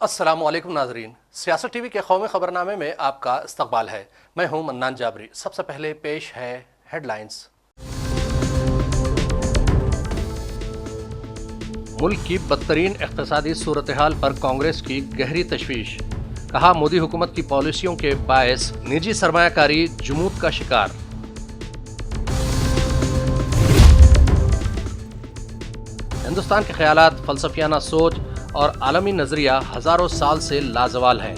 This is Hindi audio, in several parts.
अस्सलामुअलैकुम नाजरीन, सियासत टीवी के कौमी खबरनामे में आपका इस्तकबाल है। मैं हूं मन्नान जाबरी। सबसे पहले पेश है हेडलाइंस। मुल्क की बदतरीन इक़्तिसादी सूरत हाल पर कांग्रेस की गहरी तशवीश। कहा, मोदी हुकूमत की पॉलिसियों के बायस निजी सरमायाकारी जुमूद का शिकार। हिंदुस्तान के ख्यालात, फलसफियाना सोच और आलमी नजरिया हजारों साल से लाजवाल है।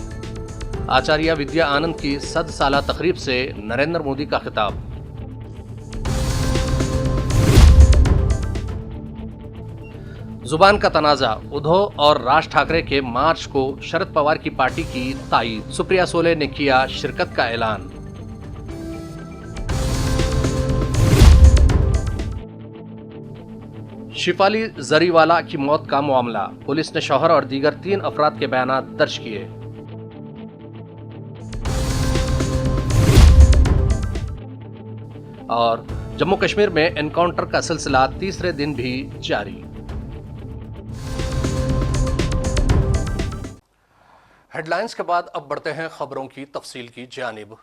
आचार्य विद्या आनंद की 100 साला तकरीब से नरेंद्र मोदी का खिताब। जुबान का तनाजा, उद्धव और राज ठाकरे के मार्च को शरद पवार की पार्टी की तायीद। सुप्रिया सोले ने किया शिरकत का ऐलान। शिफाली जरीवाला की मौत का मामला, पुलिस ने शौहर और दीगर 3 अफराद के बयान दर्ज किए। और जम्मू कश्मीर में एनकाउंटर का सिलसिला तीसरे दिन भी जारी। हेडलाइंस के बाद अब बढ़ते हैं खबरों की तफसील की जानिब।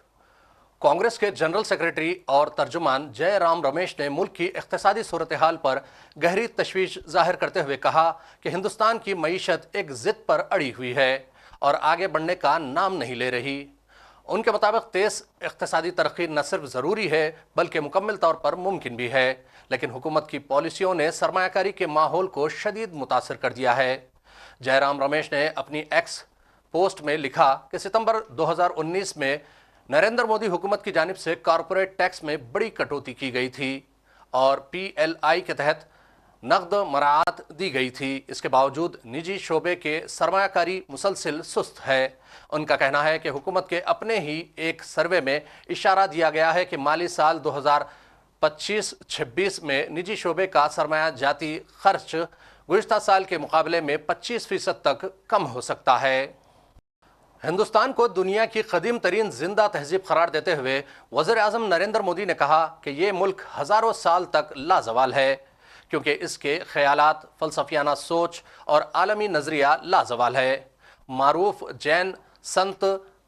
कांग्रेस के जनरल सेक्रेटरी और तर्जुमान जयराम रमेश ने मुल्क की इक़्तिसादी सूरत हाल पर गहरी तशवीश जाहिर करते हुए कहा कि हिंदुस्तान की मईशत एक जिद पर अड़ी हुई है और आगे बढ़ने का नाम नहीं ले रही। उनके मुताबिक तेज इक़्तिसादी तरक्की न सिर्फ ज़रूरी है बल्कि मुकम्मल तौर पर मुमकिन भी है, लेकिन हुकूमत की पॉलिसियों ने सरमायाकारी के माहौल को शदीद मुतासर कर दिया है। जयराम रमेश ने अपनी एक्स पोस्ट में लिखा कि सितंबर 2019 में नरेंद्र मोदी हुकूमत की जानिब से कॉरपोरेट टैक्स में बड़ी कटौती की गई थी और PLI के तहत नकद मराआत दी गई थी। इसके बावजूद निजी शोबे के सरमायाकारी मुसलसिल सुस्त है। उनका कहना है कि हुकूमत के अपने ही एक सर्वे में इशारा दिया गया है कि माली साल 2025-26 में निजी शोबे का सरमाया जाती खर्च गुज़िश्ता साल के मुकाबले में 25% तक कम हो सकता है। हिंदुस्तान को दुनिया की कदीम तरीन जिंदा तहजीब करार देते हुए वज़ीर आज़म नरेंद्र मोदी ने कहा कि ये मुल्क हज़ारों साल तक लाजवाल है क्योंकि इसके ख्यालात, फलसफियाना सोच और आलमी नज़रिया लाजवाल है। मारूफ जैन संत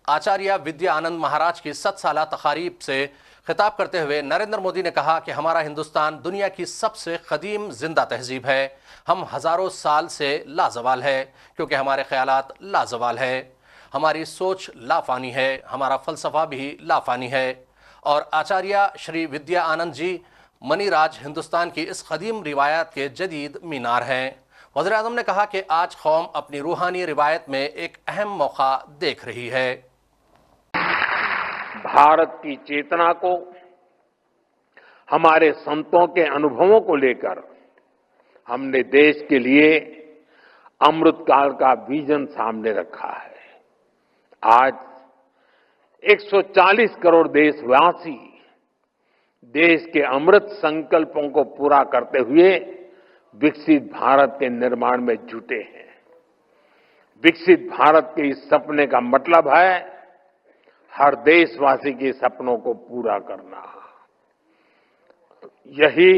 आचार्य विद्या आनंद महाराज की 100 साला तकारीब से खिताब करते हुए नरेंद्र मोदी ने कहा कि हमारा हिंदुस्तान दुनिया की सबसे कदीम जिंदा तहजीब है। हम हज़ारों साल से लाजवाल है क्योंकि हमारे ख्यालात लाजवाल है, हमारी सोच लाफानी है, हमारा फलसफा भी लाफानी है। और आचार्य श्री विद्या आनंद जी मनीराज हिंदुस्तान की इस कदीम रिवायत के जदीद मीनार हैं। वज़ीर आज़म ने कहा कि आज कौम अपनी रूहानी रिवायत में एक अहम मौका देख रही है। भारत की चेतना को, हमारे संतों के अनुभवों को लेकर हमने देश के लिए अमृतकाल का विजन सामने रखा है। आज 140 करोड़ देशवासी देश के अमृत संकल्पों को पूरा करते हुए विकसित भारत के निर्माण में जुटे हैं। विकसित भारत के इस सपने का मतलब है हर देशवासी के सपनों को पूरा करना। यही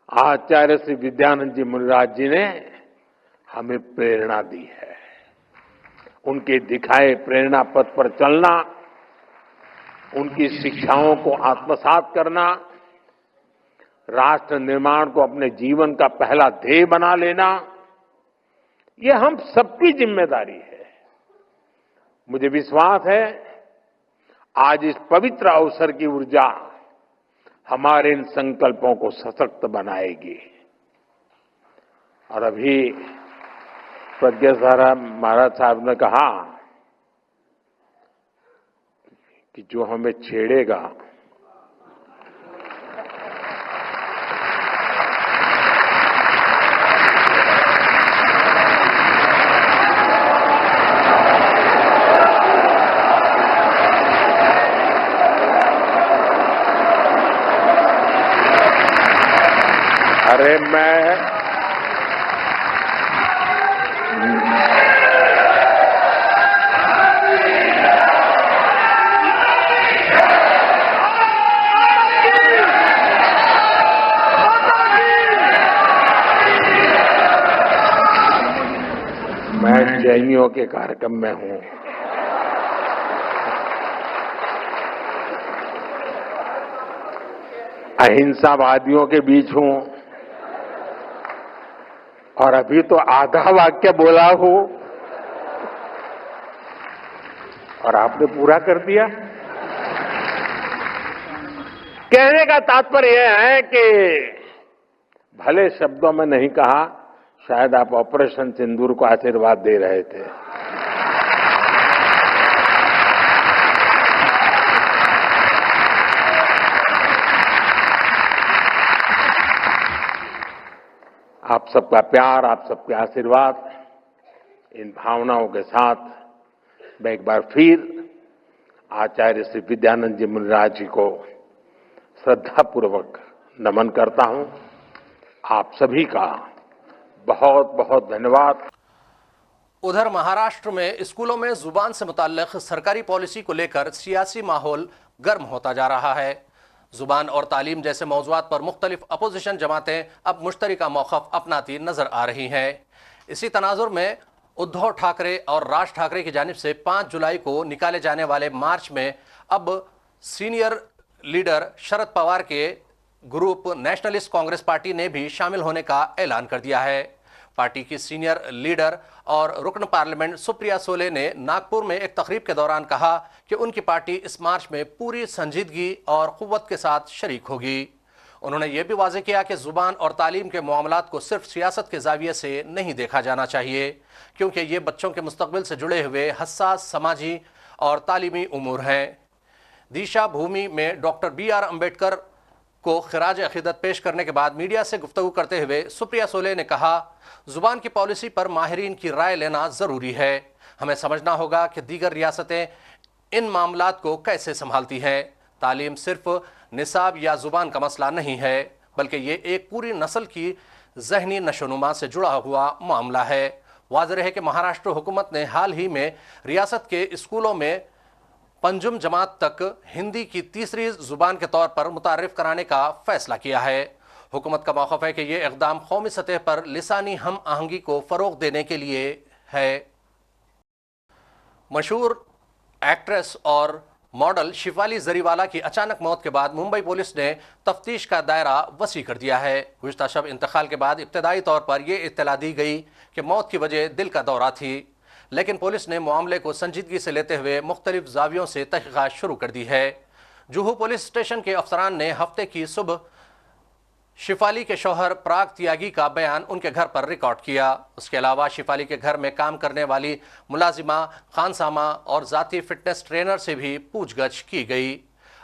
आचार्य श्री विद्यानंद जी मुनिराज जी ने हमें प्रेरणा दी है। उनके दिखाए प्रेरणा पथ पर चलना, उनकी शिक्षाओं को आत्मसात करना, राष्ट्र निर्माण को अपने जीवन का पहला ध्येय बना लेना, ये हम सबकी जिम्मेदारी है। मुझे विश्वास है आज इस पवित्र अवसर की ऊर्जा हमारे इन संकल्पों को सशक्त बनाएगी। और अभी प्रज्ञा महाराज साहब ने कहा कि जो हमें छेड़ेगा अरे मैं जैनियों के कार्यक्रम में हूं। अहिंसावादियों के बीच हूं और अभी तो आधा वाक्य बोला हूं और आपने पूरा कर दिया। कहने का तात्पर्य यह है कि भले शब्दों में नहीं कहा, शायद आप ऑपरेशन सिंदूर को आशीर्वाद दे रहे थे। आप सबका प्यार, आप सबके आशीर्वाद, इन भावनाओं के साथ मैं एक बार फिर आचार्य श्री विद्यानंद जी मुनिराज जी को श्रद्धापूर्वक नमन करता हूं। आप सभी का बहुत बहुत धन्यवाद। उधर महाराष्ट्र में स्कूलों में जुबान से मुताल्लिक सरकारी पॉलिसी को लेकर सियासी माहौल गर्म होता जा रहा है। जुबान और तालीम जैसे मौज़ूआत पर मुख्तलिफ अपोजिशन जमातें अब मुश्तरका मौक़िफ़ अपनाती नजर आ रही हैं। इसी तनाजुर में उद्धव ठाकरे और राज ठाकरे की जानिब से 5 जुलाई को निकाले जाने वाले मार्च में अब सीनियर लीडर शरद पवार के ग्रुप नेशनलिस्ट कांग्रेस पार्टी ने भी शामिल होने का ऐलान कर दिया है। पार्टी की सीनियर लीडर और रुकन पार्लियामेंट सुप्रिया सोले ने नागपुर में एक तकरीब के दौरान कहा कि उनकी पार्टी इस मार्च में पूरी संजीदगी और क़ुव्वत के साथ शरीक होगी। उन्होंने ये भी वाज़ेह किया कि ज़ुबान और तालीम के मामलात को सिर्फ सियासत के ज़ाविये से नहीं देखा जाना चाहिए, क्योंकि ये बच्चों के मुस्तक़बिल से जुड़े हुए हसास समाजी और तालीमी उमूर हैं। दीशा भूमि में डॉक्टर BR अम्बेडकर को खिराज अक़ीदत पेश करने के बाद मीडिया से गुफ्तगू करते हुए सुप्रिया सोले ने कहा, ज़ुबान की पॉलिसी पर माहिरीन की राय लेना ज़रूरी है। हमें समझना होगा कि दीगर रियासतें इन मामलात को कैसे संभालती हैं। तालीम सिर्फ निसाब या ज़ुबान का मसला नहीं है, बल्कि ये एक पूरी नस्ल की जहनी नशोनुमा से जुड़ा हुआ मामला है। वाज़ेह है कि महाराष्ट्र हुकूमत ने हाल ही में रियासत के स्कूलों में पंजुम जमात तक हिंदी की तीसरी ज़ुबान के तौर पर मुतारिफ कराने का फैसला किया है। हुकूमत का मौक़िफ़ है कि ये इक़दाम कौमी सतह पर लिसानी हम आहंगी को फ़रोग़ देने के लिए है। मशहूर एक्ट्रेस और मॉडल शिफाली जरीवाला की अचानक मौत के बाद मुंबई पुलिस ने तफ्तीश का दायरा वसी कर दिया है। गुज़िश्ता शब इंतकाल के बाद इब्तदाई तौर पर यह इत्तला दी गई कि मौत की वजह दिल का दौरा थी, लेकिन पुलिस ने मामले को संजीदगी से लेते हुए मुख्तलिफ ज़ावियों से तहक़ीक़ात शुरू कर दी है। जुहू पुलिस स्टेशन के अफसरान ने हफ्ते की सुबह शिफाली के शौहर पराग त्यागी का बयान उनके घर पर रिकॉर्ड किया। उसके अलावा शिफाली के घर में काम करने वाली मुलाजिमा खानसामा और ज़ाती फिटनेस ट्रेनर से भी पूछगछ की गई।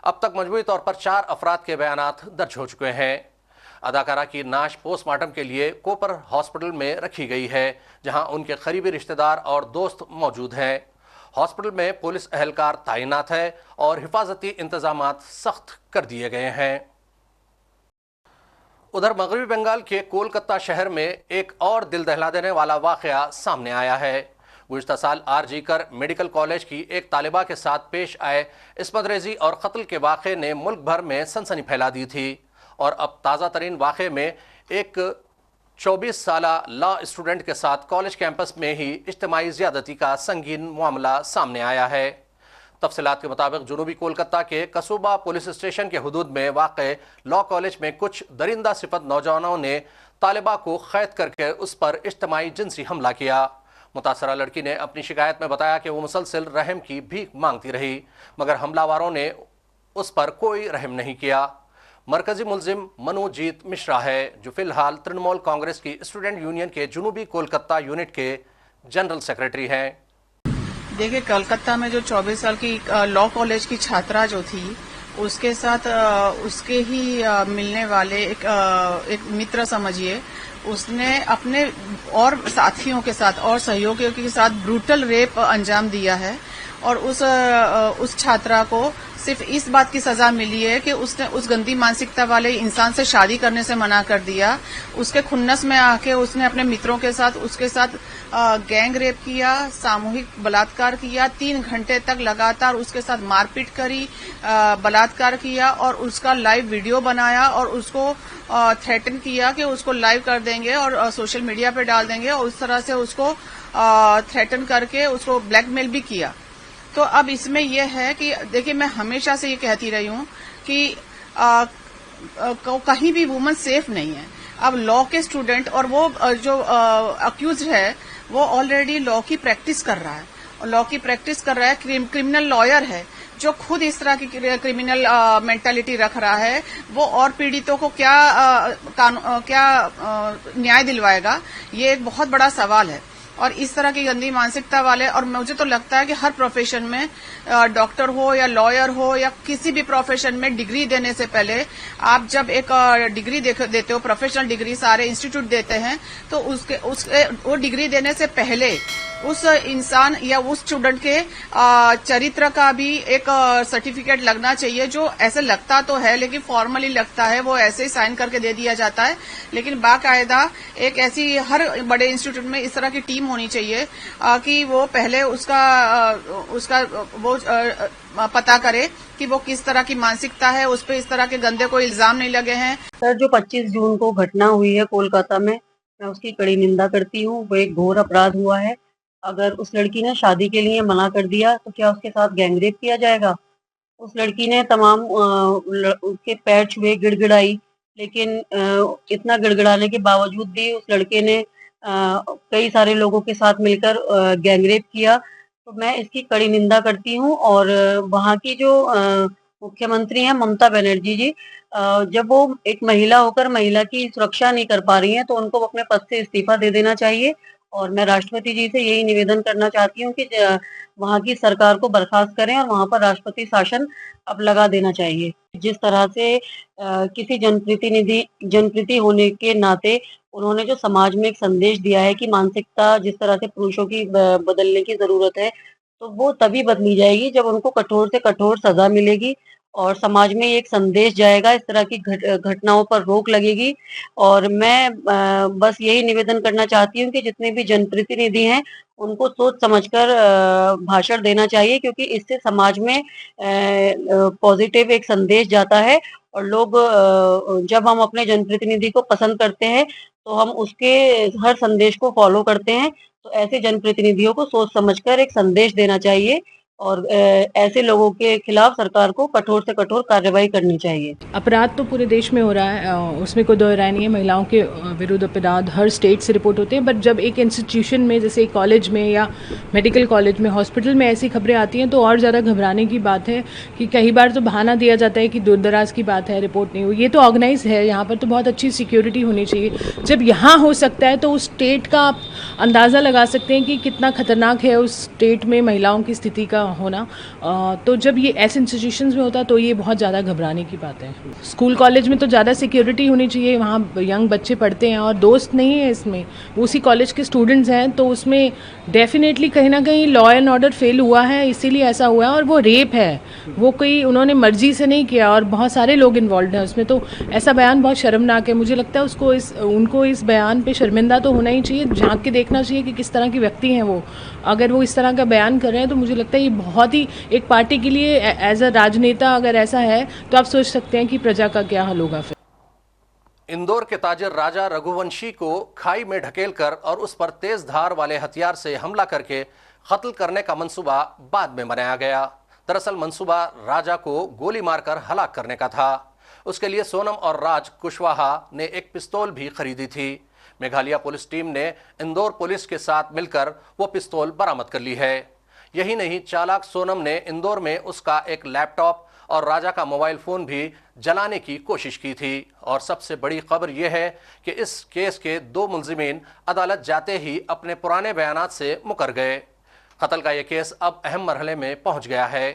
अब तक मजमूई तौर पर 4 अफराद के बयानात दर्ज हो चुके हैं। अदाकारा की नाश पोस्टमार्टम के लिए कोपर हॉस्पिटल में रखी गई है, जहां उनके करीबी रिश्तेदार और दोस्त मौजूद हैं। हॉस्पिटल में पुलिस एहलकार तैनात है और हिफाजती इंतजामात सख्त कर दिए गए हैं। उधर मगरबी बंगाल के कोलकाता शहर में एक और दिल दहला देने वाला वाक़या सामने आया है। गुज़िश्ता साल RG कर मेडिकल कॉलेज की एक तालिबा के साथ पेश आए इस्मतरेज़ी और कत्ल के वाक़े ने मुल्क भर में सनसनी फैला दी थी और अब ताज़ा तरीन वाक़े में एक 24 साला लॉ स्टूडेंट के साथ कॉलेज कैंपस में ही इज्तिमाई ज़्यादती का संगीन मामला सामने आया है। तफसीलात के मुताबिक जुनूबी कोलकाता के कसूबा पुलिस स्टेशन के हुदूद में वाक़े लॉ कॉलेज में कुछ दरिंदा सिफत नौजवानों ने तालिबा को क़ैद करके उस पर इज्तिमाई जिनसी हमला किया। मुतासरा लड़की ने अपनी शिकायत में बताया कि वो मुसलसल रहम की भीख मांगती रही, मगर हमलावारों ने उस पर कोई रहम नहीं किया। मरकजी मुलजिम मनोजीत मिश्रा है, जो फिलहाल तृणमूल कांग्रेस की स्टूडेंट यूनियन के जुनूबी कोलकाता यूनिट के जनरल सेक्रेटरी हैं। देखिए, कलकत्ता में जो 24 साल की लॉ कॉलेज की छात्रा जो थी, उसके साथ उसके ही मिलने वाले एक मित्र समझिए, उसने अपने और साथियों के साथ और सहयोगियों के साथ ब्रूटल रेप अंजाम दिया है और उस छात्रा को सिर्फ इस बात की सजा मिली है कि उसने उस गंदी मानसिकता वाले इंसान से शादी करने से मना कर दिया। उसके खुन्नस में आके उसने अपने मित्रों के साथ उसके साथ गैंग रेप किया, सामूहिक बलात्कार किया, 3 घंटे तक लगातार उसके साथ मारपीट करी, बलात्कार किया और उसका लाइव वीडियो बनाया और उसको थ्रेटन किया कि उसको लाइव कर देंगे और सोशल मीडिया पे डाल देंगे और उस तरह से उसको थ्रेटन करके उसको ब्लैकमेल भी किया। तो अब इसमें यह है कि देखिए, मैं हमेशा से ये कहती रही हूं कि कहीं भी वुमन सेफ नहीं है। अब लॉ के स्टूडेंट और वो जो अक्यूज है वो ऑलरेडी लॉ की प्रैक्टिस कर रहा है, लॉ की प्रैक्टिस कर रहा है, क्रिमिनल लॉयर है जो खुद इस तरह की क्रिमिनल मेंटालिटी रख रहा है, वो और पीड़ितों को क्या न्याय दिलवाएगा, ये एक बहुत बड़ा सवाल है। और इस तरह की गंदी मानसिकता वाले, और मुझे तो लगता है कि हर प्रोफेशन में, डॉक्टर हो या लॉयर हो या किसी भी प्रोफेशन में, डिग्री देने से पहले आप जब एक डिग्री देते हो, प्रोफेशनल डिग्री सारे इंस्टीट्यूट देते हैं, तो वो डिग्री देने से पहले उस इंसान या उस स्टूडेंट के चरित्र का भी एक सर्टिफिकेट लगना चाहिए, जो ऐसे लगता तो है लेकिन फॉर्मली लगता है, वो ऐसे ही साइन करके दे दिया जाता है। लेकिन बाकायदा एक ऐसी हर बड़े इंस्टीट्यूट में इस तरह की टीम होनी चाहिए कि वो पहले उसका वो पता करे कि वो किस तरह की मानसिकता है, उस पर इस तरह के गंदे कोई इल्जाम नहीं लगे हैं। सर, जो 25 जून को घटना हुई है कोलकाता में, मैं उसकी कड़ी निंदा करती हूँ। वो एक घोर अपराध हुआ है। अगर उस लड़की ने शादी के लिए मना कर दिया तो क्या उसके साथ गैंगरेप किया जाएगा? उस लड़की ने तमाम उसके पैर छुए, गिड़गिड़ाई, लेकिन इतना गिड़गिड़ाने के बावजूद भी उस लड़के ने कई सारे लोगों के साथ मिलकर गैंगरेप किया। तो मैं इसकी कड़ी निंदा करती हूँ। और वहाँ की जो मुख्यमंत्री हैं ममता बनर्जी जी, जब वो एक महिला होकर महिला की सुरक्षा नहीं कर पा रही हैं तो उनको अपने पद से इस्तीफा दे देना चाहिए। और मैं राष्ट्रपति जी से यही निवेदन करना चाहती हूँ कि वहाँ की सरकार को बर्खास्त करें और वहाँ पर राष्ट्रपति शासन अब लगा देना चाहिए। जिस तरह से किसी जनप्रतिनिधि होने के नाते उन्होंने जो समाज में एक संदेश दिया है कि मानसिकता जिस तरह से पुरुषों की बदलने की जरूरत है, तो वो तभी बदली जाएगी जब उनको कठोर से कठोर सजा मिलेगी और समाज में एक संदेश जाएगा, इस तरह की घटनाओं पर रोक लगेगी। और मैं बस यही निवेदन करना चाहती हूँ कि जितने भी जनप्रतिनिधि हैं उनको सोच समझकर भाषण देना चाहिए, क्योंकि इससे समाज में पॉजिटिव एक संदेश जाता है। और लोग जब हम अपने जनप्रतिनिधि को पसंद करते हैं तो हम उसके हर संदेश को फॉलो करते हैं। तो ऐसे जनप्रतिनिधियों को सोच समझकर एक संदेश देना चाहिए और ऐसे लोगों के खिलाफ सरकार को कठोर से कठोर कार्रवाई करनी चाहिए। अपराध तो पूरे देश में हो रहा है, उसमें कोई दो राय नहीं है। महिलाओं के विरुद्ध अपराध हर स्टेट से रिपोर्ट होते हैं, बट जब एक इंस्टीट्यूशन में, जैसे एक कॉलेज में या मेडिकल कॉलेज में, हॉस्पिटल में ऐसी खबरें आती हैं तो और ज़्यादा घबराने की बात है कि कई बार तो बहाना दिया जाता है कि दूर दराज की बात है, रिपोर्ट नहीं हुई। ये तो ऑर्गेनाइज है, यहाँ पर तो बहुत अच्छी सिक्योरिटी होनी चाहिए। जब यहाँ हो सकता है तो उस स्टेट का आप अंदाज़ा लगा सकते हैं कि कितना खतरनाक है उस स्टेट में महिलाओं की स्थिति का होना। तो जब ये ऐसे इंस्टीट्यूशंस में होता है तो ये बहुत ज़्यादा घबराने की बात है। स्कूल कॉलेज में तो ज़्यादा सिक्योरिटी होनी चाहिए, वहाँ यंग बच्चे पढ़ते हैं और दोस्त नहीं है इसमें, वो उसी कॉलेज के स्टूडेंट्स हैं, तो उसमें डेफिनेटली कहीं ना कहीं लॉ एंड ऑर्डर फेल हुआ है, इसीलिए ऐसा हुआ है। और वो रेप है, वो कोई उन्होंने मर्जी से नहीं किया और बहुत सारे लोग इन्वॉल्व हैं उसमें। तो ऐसा बयान बहुत शर्मनाक है। मुझे लगता है उनको इस बयान पे शर्मिंदा तो होना ही चाहिए, झांक के देखना चाहिए कि किस तरह की व्यक्ति हैं वो। अगर वो इस तरह का बयान कर रहे हैं तो मुझे लगता है ये बहुत ही, एक पार्टी के लिए एज अ राजनेता अगर ऐसा है तो आप सोच सकते हैं कि प्रजा का क्या हाल होगा फिर। इंदौर के ताजिर राजा रघुवंशी को खाई में ढकेलकर और उस पर तेज धार वाले हथियार से हमला करके कत्ल करने का मंसूबा बाद में बनाया गया। दरअसल मंसूबा राजा को गोली मारकर हलाक करने का था। उसके लिए सोनम और राज कुशवाहा ने एक पिस्तौल भी खरीदी थी। मेघालय पुलिस टीम ने इंदौर पुलिस के साथ मिलकर वो पिस्तौल बरामद कर ली है। यही नहीं, चालाक सोनम ने इंदौर में उसका एक लैपटॉप और राजा का मोबाइल फोन भी जलाने की कोशिश की थी। और सबसे बड़ी खबर यह है कि इस केस के 2 मुलजिमीन अदालत जाते ही अपने पुराने बयानात से मुकर गए। कत्ल का यह केस अब अहम मरहले में पहुंच गया है।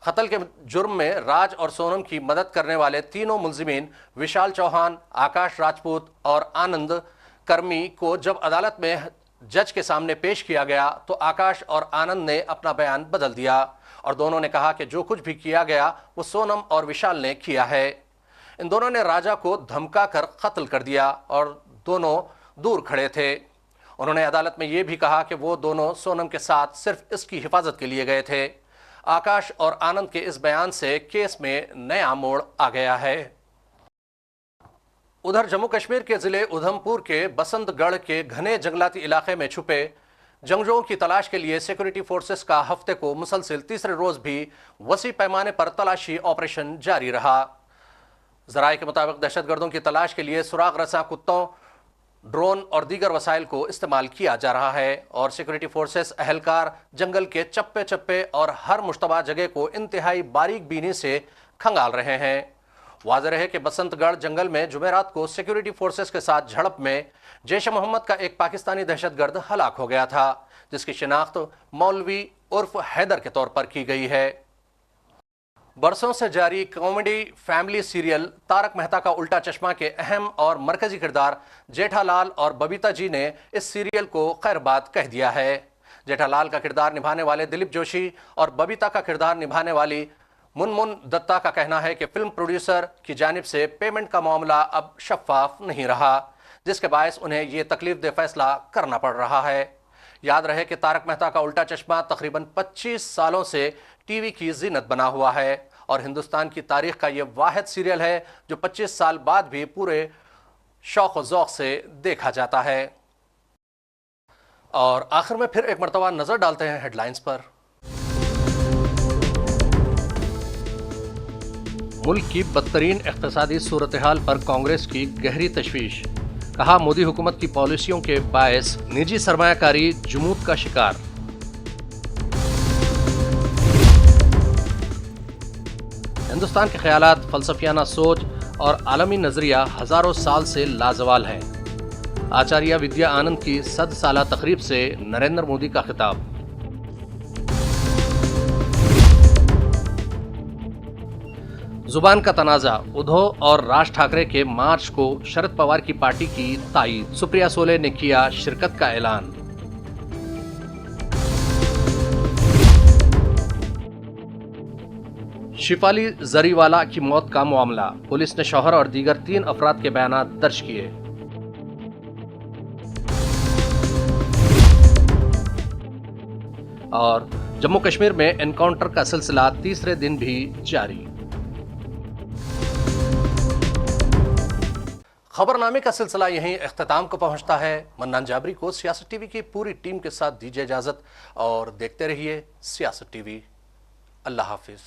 कत्ल के जुर्म में राज और सोनम की मदद करने वाले तीनों मुलजिमीन विशाल चौहान, आकाश राजपूत और आनंद कर्मी को जब अदालत में जज के सामने पेश किया गया तो आकाश और आनंद ने अपना बयान बदल दिया और दोनों ने कहा कि जो कुछ भी किया गया वो सोनम और विशाल ने किया है। इन दोनों ने राजा को धमका कर कत्ल कर दिया और दोनों दूर खड़े थे। उन्होंने अदालत में यह भी कहा कि वो दोनों सोनम के साथ सिर्फ इसकी हिफाजत के लिए गए थे। आकाश और आनंद के इस बयान से केस में नया मोड़ आ गया है। उधर जम्मू कश्मीर के जिले उधमपुर के बसंतगढ़ के घने जंगलाती इलाके में छुपे जंगजुओं की तलाश के लिए सिक्योरिटी फोर्सेस का हफ्ते को मुसलसिल तीसरे रोज भी वसी पैमाने पर तलाशी ऑपरेशन जारी रहा। जराये के मुताबिक दहशतगर्दों की तलाश के लिए सुराग रसा कुत्तों, ड्रोन और दीगर वसाइल को इस्तेमाल किया जा रहा है और सिक्योरिटी फोर्सेस अहलकार जंगल के चप्पे चप्पे और हर मुश्तबा जगह को इंतहाई बारीक बीनी से खंगाल रहे हैं। वाज़ेह है कि बसंतगढ़ जंगल में जुमेरात को सिक्योरिटी फोर्सेस के साथ झड़प में जैश-ए-मोहम्मद का एक पाकिस्तानी दहशतगर्द हलाक हो गया था, जिसकी शिनाख्त मौलवी उर्फ हैदर के तौर पर की गई है। बरसों से जारी comedy family serial Taarak Mehta Ka Ooltah चश्मा के अहम और मरकजी किरदार जेठालाल और बबीता जी ने इस सीरियल को खैरबाद कह दिया है। जेठालाल का किरदार निभाने वाले दिलीप जोशी और बबीता का किरदार निभाने वाली मुनमुन दत्ता का कहना है कि फिल्म प्रोड्यूसर की जानिब से पेमेंट का मामला अब शफाफ नहीं रहा, जिसके बायस उन्हें ये तकलीफदेह फैसला करना पड़ रहा है। याद रहे कि तारक मेहता का उल्टा चश्मा तकरीबन 25 सालों से टीवी की जीनत बना हुआ है और हिंदुस्तान की तारीख का ये वाहिद सीरियल है जो 25 साल बाद भी पूरे शौक व ज़ौक़ से देखा जाता है। और आखिर में फिर एक मरतबा नजर डालते हैं हेडलाइंस पर। मुल्क की बदतरीन इक़्तिसादी सूरत हाल पर कांग्रेस की गहरी तशवीश। कहा, मोदी हुकूमत की पॉलिसियों के बायस निजी सरमायाकारी जुमूद का शिकार। हिंदुस्तान के ख्यालात, फलसफियाना सोच और आलमी नजरिया हजारों साल से लाजवाल है। आचार्य विद्या आनंद की 100 साला तकरीब से नरेंद्र मोदी का खिताब। जुबान का तनाजा, उद्धव और राज ठाकरे के मार्च को शरद पवार की पार्टी की तायीद। सुप्रिया सोले ने किया शिरकत का ऐलान। शिफाली जरीवाला की मौत का मामला, पुलिस ने शौहर और दीगर 3 अफराद के बयान दर्ज किए। और जम्मू कश्मीर में एनकाउंटर का सिलसिला तीसरे दिन भी जारी। खबरनामे का सिलसिला यहीं इख्तिताम को पहुंचता है। मन्नान जाबरी को सियासत टीवी की पूरी टीम के साथ दीजिए इजाजत और देखते रहिए सियासत टीवी। अल्लाह हाफिज।